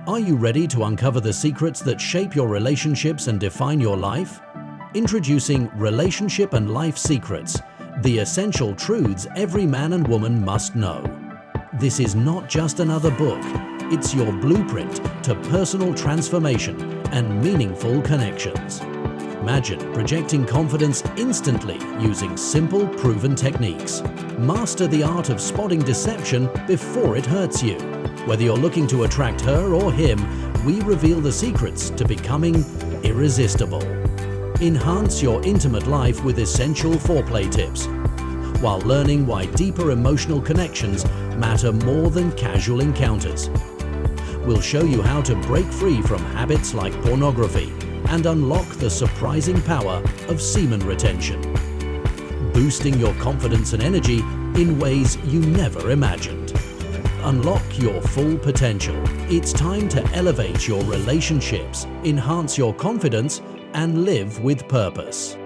Are you ready to uncover the secrets that shape your relationships and define your life? Introducing Relationship and Life Secrets, the essential truths every man and woman must know. This is not just another book, it's your blueprint to personal transformation and meaningful connections. Imagine projecting confidence instantly using simple, proven techniques. Master the art of spotting deception before it hurts you. Whether you're looking to attract her or him, we reveal the secrets to becoming irresistible. Enhance your intimate life with essential foreplay tips, while learning why deeper emotional connections matter more than casual encounters. We'll show you how to break free from habits like pornography and unlock the surprising power of semen retention, boosting your confidence and energy in ways you never imagined. Unlock your full potential. It's time to elevate your relationships, enhance your confidence, and live with purpose.